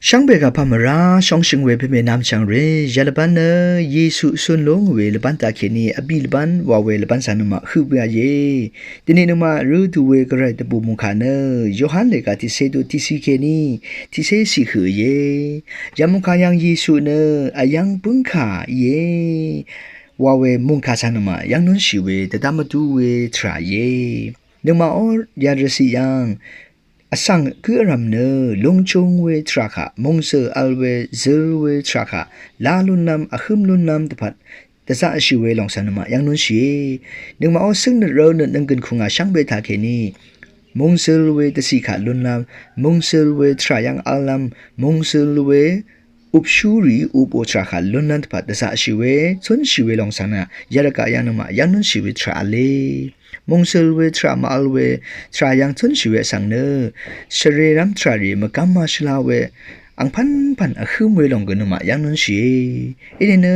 ช่างเบกับพามราช่องชิงเวเปเมนามช่างเรยาลบันเนเยซูส่วนลงเวลบันตาเคนีอบิลบันวาเวลบันสานมาคือเบียเยทีนี้นมารูดูเวกระไรตบุมุขานโยฮันเลกาทิเซโดทิซิเคนีทิเซสิคือเยยามุขายังเยซูเนอายังปุงขาเยวาเวมุงคาสานมายังนุนชิเวแต่ดามาดูเวทราเยนมาออยาดสิยังอสังคือรำเนลงชงเวทราคะมงเซอัลเวเซลเวทราคะลาลุนนำอคึมลุนนำตพัดแต่ซาชิเวลองสันมายังนุนชีนึงมาเอาซึ่งเรื่องนั้นกันคงอาช่างเบทาเคนีมงเซลเวตสิขาลุนนำมงเซลเวทรายังอัลลัมมงเซลเวอุบชูรีอุบโอทราคะลุนนันตพัดแต่ซาชิเวชนชิเวลองสันยาระกายังนมายังนุนชิเวทราเลมงเซลเวทรามาอัลเวทรายังชนชิเวสังเนชเรรัมทรารีมกัมมาชลาเวอังพันอคือเวลองกันมายังนุนชีเอเน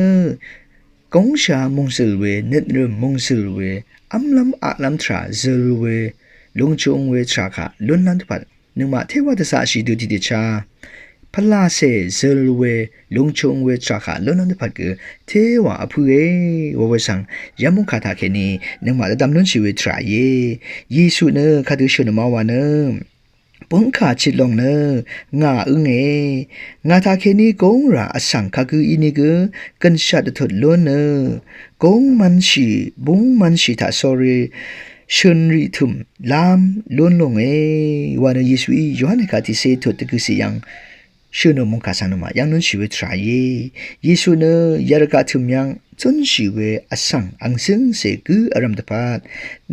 กงชามงเซลเวเนตเรมงเซลเวอัมลัมอาลัมทราเซลเวลงจงเวทราคะลุนนันตพัดนึกมาเทวดาสาชีดูติเดชาพลาเซเซลเวลงชงเวทราคะลุนนันตพัดคือเทวะอภุเอวเวสังยามุคาทาเคนีนึกมาดำนุนชีเวทราเยเยซูเนคาดูชนมาวาเนปุงขาชิดลงเนงาอึงงาทาเคนีกงราอสังคาคืออินิกกันชัดถดล้วนเนกงมันชีบุงมันชีทาสอรีชนริทุมลามล้วนลงวานเยซูยอห์นคาติเซถดตะกุสิยังชื่อนมงคาสานมายังนุนชีเวทรายเยซูเนยารกาทุมยังจนชีเวอสังอังซึงเสกุอรัมตพาด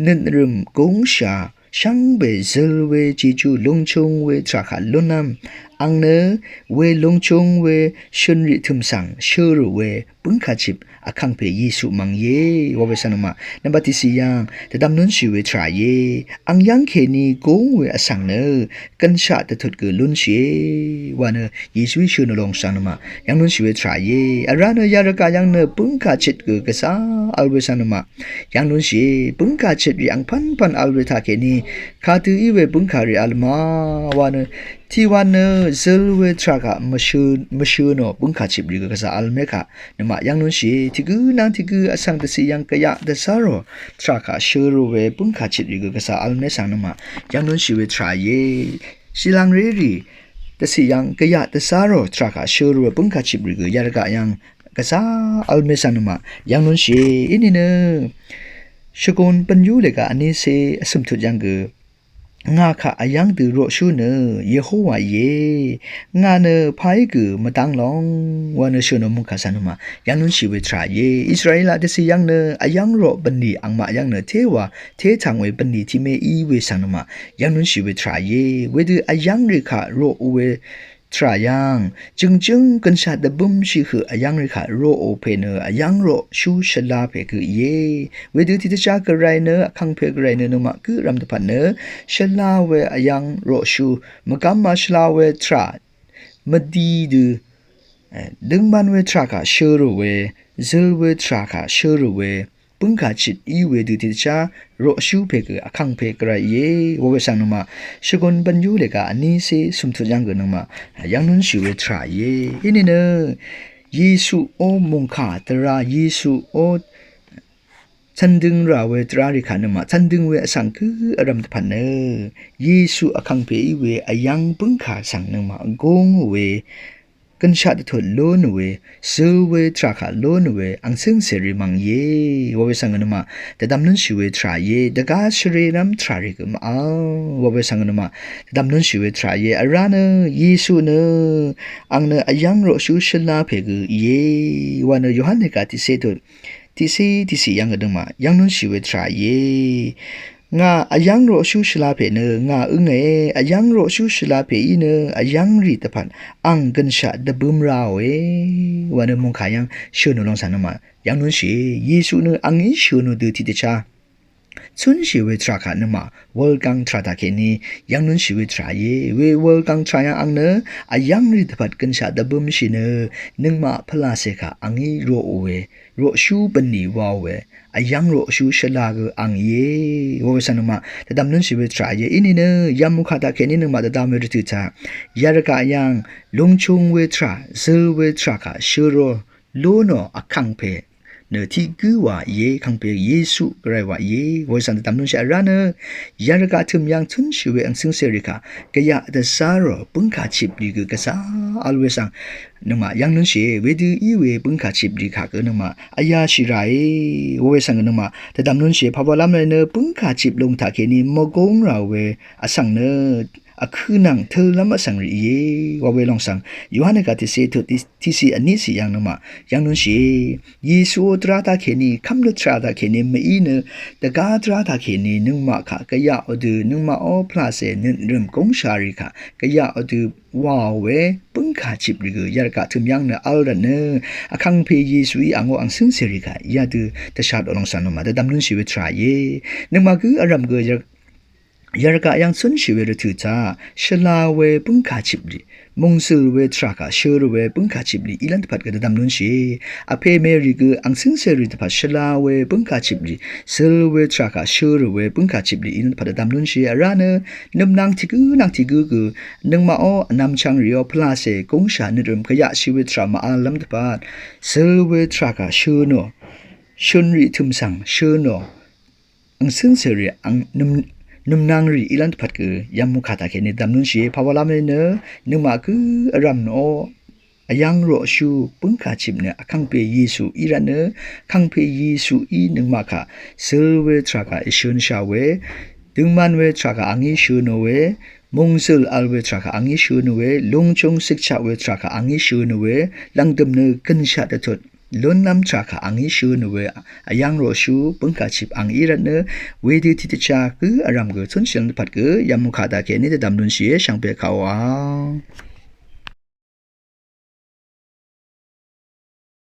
นันรึมกงชาช่างเบเซลเวจิจูลงชงเวทราคาลุนำอังเนเวลงชงเวชนริทุมสังเชอร์เวปุ้งขาจิบอคังเพยิสุมังเยวเวสานมานับติสิยังแต่ดำนุนชีเวทรายอังยังเคนีกงเวอสังเนกันชาตถดเกลุนเชวานยิสุชนลงสานมายังนุนชีเวทรายอาราเนยารกายังเนปุ้งขาจิตเกกษาอัลเวสานมายังนุนเชปุ้งขาจิตยังพันอัลเวทาเคนีคาตืออีเวปุงคาริอัลมาวานที่วันเซลเวทรากะมาชูโนปุงคาชิบริกกษาอัลเมกะนมายังนุนชีที่กูนังที่กูอสังตสิยังกะยะเดซาโรทรากะชูโรเวปุงคาชิบริกกษาอัลเมสังนมายังนุนชีเวทรายชิลังเรรีตสิยังกะยะเดซาโรทรากะชูโรเวปุงคาชิบริกยารกะยังกษาอัลเมสังนมายังนุนชีอินิเนชกุนปัญญูเลกะอันนี้เซสมทุยังกงาค่ะอายังตือโรชูเนเยโฮวาเยงาเนพายกมาตังลองวานชนมุขสันมายังนุนชีเวทราเยอิสราเอลเดสิยังเนอายังโรบันนีอังมายังเนเทวาเททังเวบันนีที่เมอีเวสันมายังนุนชีเวทราเยเวดืออายังเรขาโรเวทรายังจึงกันชาดบุมชีคืออายังเรขาโรโอเพเนอายังโรชูชลาเพคือเยเวดือที่จะจากไรเนคังเพกไรเนนมาคือรำตพันเนชลาเวอายังโรชูมกัมมาชลาเวทรามดีดูดึงบันเวทรากาเชอร์เวเซลเวทรากาเชอร์เวปุงกาจิตอีเวดูติจาโรชูเพกอคังเพกไรเยวเวสังนมาชกุนบัญญูเลกาอันนี้เซสุมทุยังกันนมายังนุนชิเวทราเยอินิเนเยซูโอมุงคาตราเยซูโอฉันดึงราเวตราริขานมาฉันดึงเวสังคืออรัมตพันเนเยซูอคังเพอีเวอายังปุงคาสังนมากงเวกันชาติถดล้นเวเซเวทราคาล้นเวอังซึ่งเสรีมังเยวเวสังนมาแต่ดำนั้นชีเวทราเยดกาชเรนัมทราริกมาวเวสังนมาแต่ดำนั้นชีเวทราเยอาราเนเยซูเนอังเนอายังโรชูชลาเพกเยวานโยฮันเนกาติเซตุที่สี่ยังกันมายังนุนชีเวทราเยงาอายังโรชูชลาเพเนงาอึงอายังโรชูชลาเพอีเนอายังรีตพันอังกันชาดบุมราววันมงขายังชวนลงสานมายังนุนชีเยซูเนอังอิชวนดูติเตชา ชุนชีวิตราคาเนมาเวลกังทราตาเคนียังนุนชีวิตราเยเวลกังทรายังอังเนอายังริดพัดกันชาดับบุมชิเนนึงมาพลาเสกาอังอีโรโอเวโรชูบันนีวาวเวอายังโรชูชลากอังเยวเวสันมาแต่ดำนุนชีวิตราเยอินี่เนยามุขตาเคนีนึงมาแต่ดำเมริตุตายารกายังลงชงเวทราเซลเวทราคาชูโรโลโนอคังเพเนที่กูว่าเยคังเปเยซูกไรว่าเยวสันตามนุนเชอาราเนยารกาทุมยังทุนชีวอังสิงเสริกากะยะเดซาโรปุงคาชิบดีกกะซาอัลเวซังนมายังนุนเชเวดูอีเวปุงคาชิบดีกะกะนมาอายาชิไรเวซังนมาแต่ตามนุนเชพาวลามเนปุงคาชิบลงทาเคนีมกงราเวอสังเนอะคือนังเธอละมาสังรีเยวาเวลองสังยูฮันเนกาติเซตุที่สีอันนี้สิยังนมายังนุนเชเยซูตราตาเคนีคัมลุตราตาเคนีไม่เนตะกาตราตาเคนีนึงมาค่ะกะยะอดูนึงมาออพลาเซนึเริ่มกงชาริค่ะกะยะอดูว้าวเวปุ้งขาจิบริกยารกะทุมยังเนอัลรันเนอะคังเพเยซูอีอังโออังซึงเสริค่ะยาดูตะชาดอลองสันนมาตะดำนุนชีวิตทรายเยนึงมาคืออารมณ์เกยารกะยังสุนชีเวรตุตาชลาเวปุงคาชิบลีมงสือเวทรากาเชอร์เวปุงคาชิบลีอีลันตพัดกะดำนุนชีอเพเมริกอังสิงเซริตพัดชลาเวปุงคาชิบลีเซลเวทรากาเชอร์เวปุงคาชิบลีอีลันตพัดดำนุนชีอาราเนนำนางทิกูนึงมาอ้อนำชังริโอพลาเซกงชานึรมขยะชีวิตรามาอาลัมตพัดเซลเวทรากาเชอร์โนชุนริทุมสังเชอร์โนอังสิงเซริอังนุมนางรีอีลันพัดกือยามมุขตาเคนิดำนุนชีภาวลามเนนึกมาคือรำโนอายังโรชูปุ้งขาชิบเนอคังเปเยซูอีรันเนคังเปเยซูอีนึกมาค่ะเซลเวทรากาอิชุนชาเวดึงมันเวทรากาอังอิชูโนเวมงซิลอัลเวทรากาอังอิชูโนเวลงจงสิกชาเวทรากาอังอิชูโนเวลังดำเนกันชาดทดล้นน้ำจากอังอิชูนเวอายังโรชูปุงกาชิบอังอิรันเนเวดีทิตชาคืออารามเกอชนเชนพัดเกยามุขาตาเคนิดดำดุนเชียช่างเปขาว